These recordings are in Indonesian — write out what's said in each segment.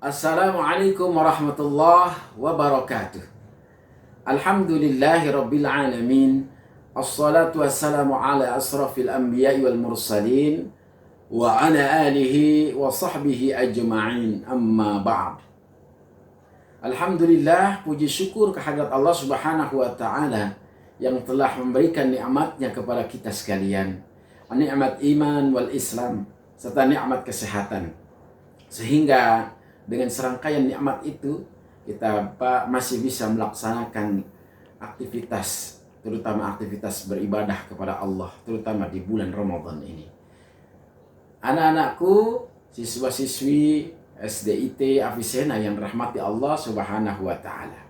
Assalamualaikum warahmatullahi wabarakatuh. Alhamdulillahi rabbil alamin. Assalatu wassalamu ala asrafil anbiya'i wal mursalin wa ala alihi wa sahbihi ajma'in, amma ba'd. Alhamdulillah, puji syukur kehadirat Allah subhanahu wa ta'ala yang telah memberikan nikmatnya kepada kita sekalian, nikmat iman wal islam serta nikmat kesehatan, sehingga dengan serangkaian nikmat itu kita masih bisa melaksanakan aktivitas, terutama aktivitas beribadah kepada Allah, terutama di bulan Ramadan ini. Anak-anakku, siswa-siswi SDIT Avicenna yang dirahmati Allah subhanahu wa ta'ala,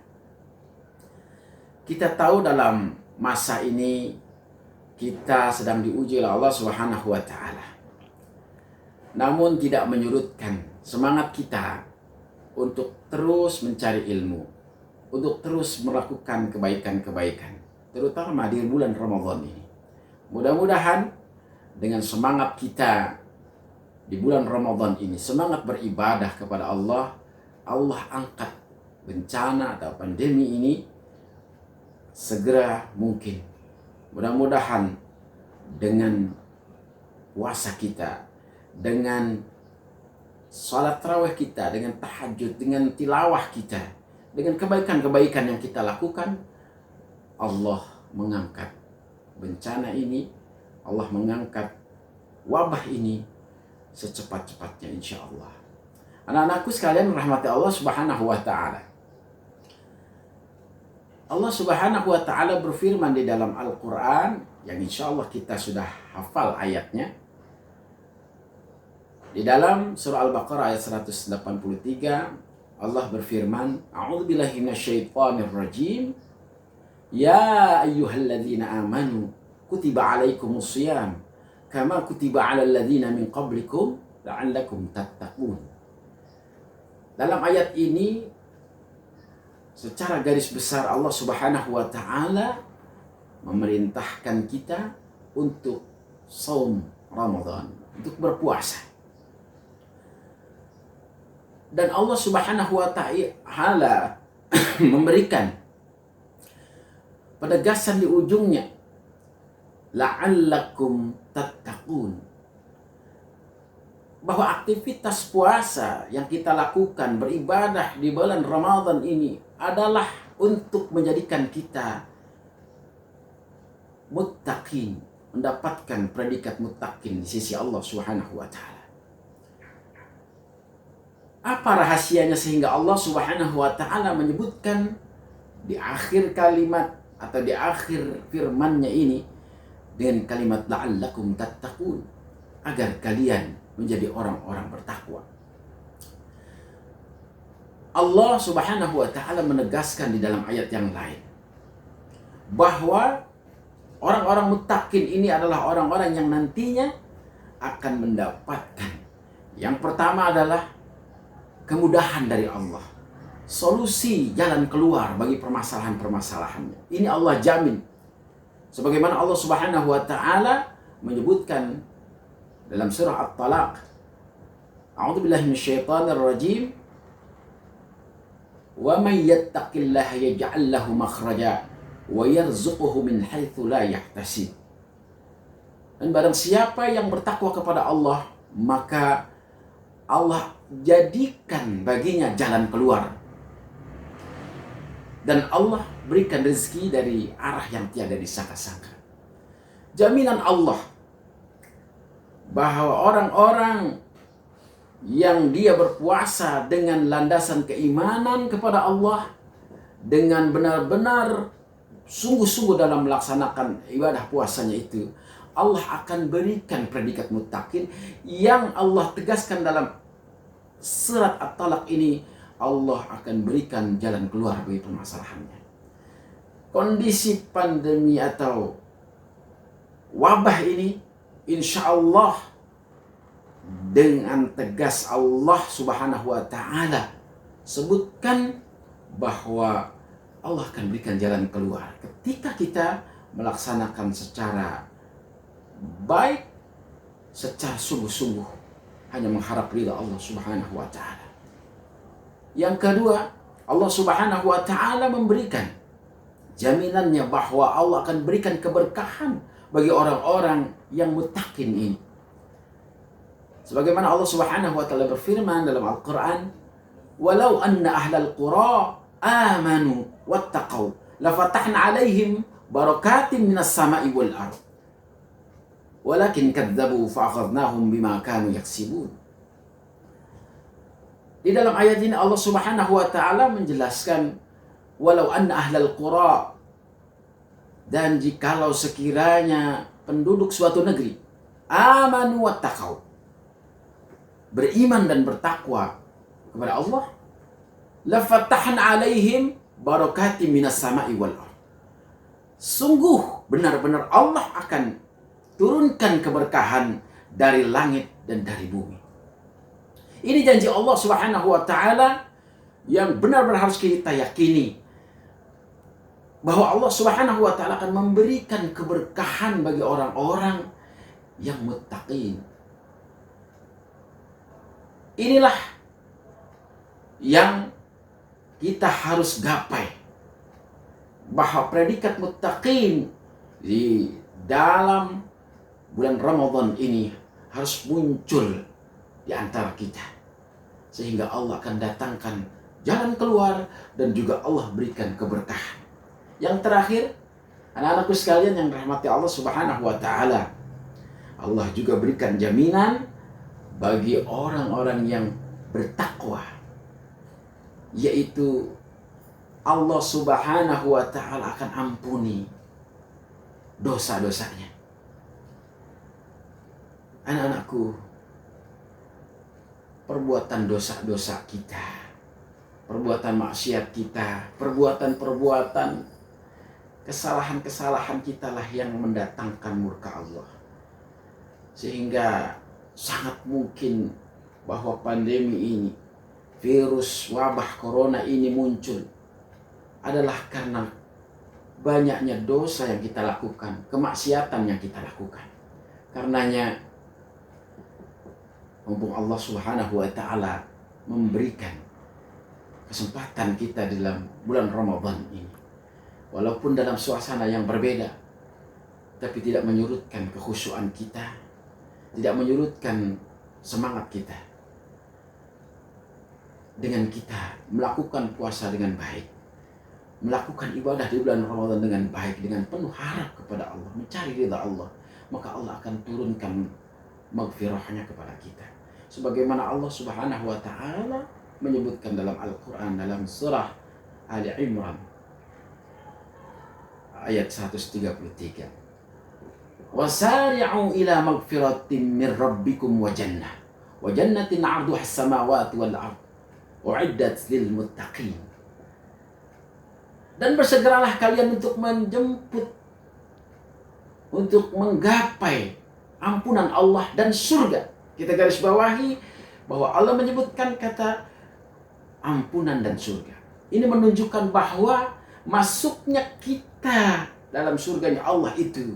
kita tahu dalam masa ini kita sedang diuji oleh Allah subhanahu wa ta'ala, namun tidak menyurutkan semangat kita untuk terus mencari ilmu, untuk terus melakukan kebaikan-kebaikan, terutama di bulan Ramadan ini. Mudah-mudahan dengan semangat kita di bulan Ramadan ini, semangat beribadah kepada Allah, Allah angkat bencana atau pandemi ini segera mungkin. Mudah-mudahan dengan puasa kita, dengan salat tarawih kita, dengan tahajud, dengan tilawah kita, dengan kebaikan-kebaikan yang kita lakukan, Allah mengangkat bencana ini, Allah mengangkat wabah ini secepat-cepatnya insya Allah. Anak-anakku sekalian rahmati Allah subhanahu wa ta'ala, Allah subhanahu wa ta'ala berfirman di dalam Al-Quran yang insya Allah kita sudah hafal ayatnya. Di dalam surah Al-Baqarah ayat 183, Allah berfirman, A'udzubillahi minasyaitonir rajim. Ya ayyuhalladzina amanu kutiba alaikumusiyam kama kutiba alal ladzina min qablikum la'allakum tattaqun. Dalam ayat ini secara garis besar Allah Subhanahu wa taala memerintahkan kita untuk saum Ramadan, untuk berpuasa. Dan Allah Subhanahu wa ta'ala memberikan penegasan di ujungnya, la'allakum tattaqun, bahwa aktivitas puasa yang kita lakukan, beribadah di bulan Ramadan ini adalah untuk menjadikan kita muttaqin, mendapatkan predikat muttaqin di sisi Allah Subhanahu wa ta'ala. Apa rahasianya sehingga Allah Subhanahu wa ta'ala menyebutkan di akhir kalimat atau di akhir firman-Nya ini dengan kalimat la'allakum tattaqun, agar kalian menjadi orang-orang bertakwa. Allah Subhanahu wa ta'ala menegaskan di dalam ayat yang lain bahwa orang-orang muttaqin ini adalah orang-orang yang nantinya akan mendapatkan, yang pertama adalah kemudahan dari Allah, solusi jalan keluar bagi permasalahan-permasalahannya. Ini Allah jamin. Sebagaimana Allah Subhanahu wa ta'ala menyebutkan dalam surah At-Talaq, A'udzubillahi minasyaitonir rajim, wa may yattaqillaha yaj'al lahu makhraja wa yarzuquhu min haitsu la yahtasib. Dan barang siapa yang bertakwa kepada Allah, maka Allah jadikan baginya jalan keluar, dan Allah berikan rezeki dari arah yang tiada disangka-sangka. Jaminan Allah bahwa orang-orang yang dia berpuasa dengan landasan keimanan kepada Allah, dengan benar-benar sungguh-sungguh dalam melaksanakan ibadah puasanya itu, Allah akan berikan predikat muttaqin yang Allah tegaskan dalam surat At-Talaq ini. Allah akan berikan jalan keluar bagi permasalahannya. Kondisi pandemi atau wabah ini, insya Allah dengan tegas Allah Subhanahu wa ta'ala sebutkan bahwa Allah akan berikan jalan keluar ketika kita melaksanakan secara baik, secara sungguh-sungguh hanya mengharap ridha Allah Subhanahu wa ta'ala. Yang kedua, Allah Subhanahu wa taala memberikan jaminannya bahwa Allah akan berikan keberkahan bagi orang-orang yang muttaqin ini. Sebagaimana Allah Subhanahu wa taala berfirman dalam Al-Qur'an, "Walau anna ahlal qura amanu wattaqau lafatahna 'alaihim barakatin minas sama'i wal ardh. Walakin kadzdzabu fa'akhadnahum bima kanu yaksibun." Di dalam ayat ini Allah Subhanahu wa taala menjelaskan walau anna ahlal qura, dan jikalau sekiranya penduduk suatu negeri amanu wattaqau, beriman dan bertakwa kepada Allah, lafatahna alaihim barakatim minas sama'i wal ardh. Sungguh benar-benar Allah akan turunkan keberkahan dari langit dan dari bumi. Ini janji Allah Subhanahu wa taala yang benar-benar harus kita yakini, bahwa Allah Subhanahu wa taala akan memberikan keberkahan bagi orang-orang yang muttaqin. Inilah yang kita harus gapai, bahwa predikat muttaqin di dalam bulan Ramadan ini harus muncul di antara kita, sehingga Allah akan datangkan jalan keluar dan juga Allah berikan keberkahan. Yang terakhir, anak-anakku sekalian yang dirahmati Allah Subhanahu wa taala, Allah juga berikan jaminan bagi orang-orang yang bertakwa, yaitu Allah Subhanahu wa taala akan ampuni dosa-dosanya. Anak-anakku, perbuatan dosa-dosa kita, perbuatan maksiat kita, perbuatan-perbuatan kesalahan-kesalahan kita lah yang mendatangkan murka Allah. Sehingga sangat mungkin bahwa pandemi ini, virus wabah corona ini muncul adalah karena banyaknya dosa yang kita lakukan, kemaksiatan yang kita lakukan. Karenanya, mumpung Allah Subhanahu wa taala memberikan kesempatan kita dalam bulan Ramadan ini, walaupun dalam suasana yang berbeda, tapi tidak menyurutkan kekhusyuan kita, tidak menyurutkan semangat kita, dengan kita melakukan puasa dengan baik, melakukan ibadah di bulan Ramadan dengan baik, dengan penuh harap kepada Allah, mencari ridha Allah, maka Allah akan turunkan maghfirahnya kepada kita. Sebagaimana Allah Subhanahu wa taala menyebutkan dalam Al-Qur'an, dalam surah Ali Imran ayat 133, "Wasari'u ila maghfiratin min rabbikum wa jannatin 'arduha as-samawati wal ardh u'iddat lil muttaqin." Dan bersegeralah kalian untuk menjemput, untuk menggapai ampunan Allah dan surga. Kita garis bawahi bahwa Allah menyebutkan kata ampunan dan surga. Ini menunjukkan bahwa masuknya kita dalam surganya Allah itu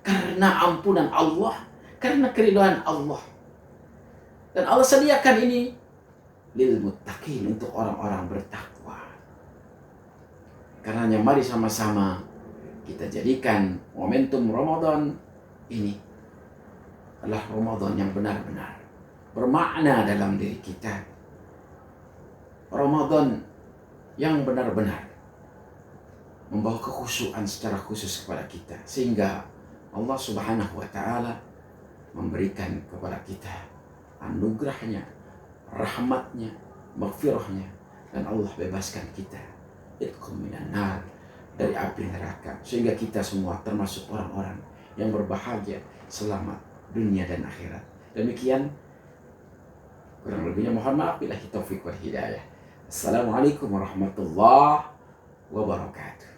karena ampunan Allah, karena keridhaan Allah. Dan Allah sediakan ini lil muttaqin, untuk orang-orang bertakwa. Karenanya mari sama-sama kita jadikan momentum Ramadan ini adalah Ramadan yang benar-benar bermakna dalam diri kita. Ramadan yang benar-benar membawa kekhusyuan secara khusus kepada kita, sehingga Allah Subhanahu wa taala memberikan kepada kita anugerahnya, rahmatnya, maghfirahnya, dan Allah bebaskan kita itqum minan nar, dari api neraka, sehingga kita semua termasuk orang-orang yang berbahagia, selamat dunia dan akhirat. Demikian, kurang lebihnya mohon maaf, billahi taufik wal hidayah. Assalamualaikum warahmatullahi wabarakatuh.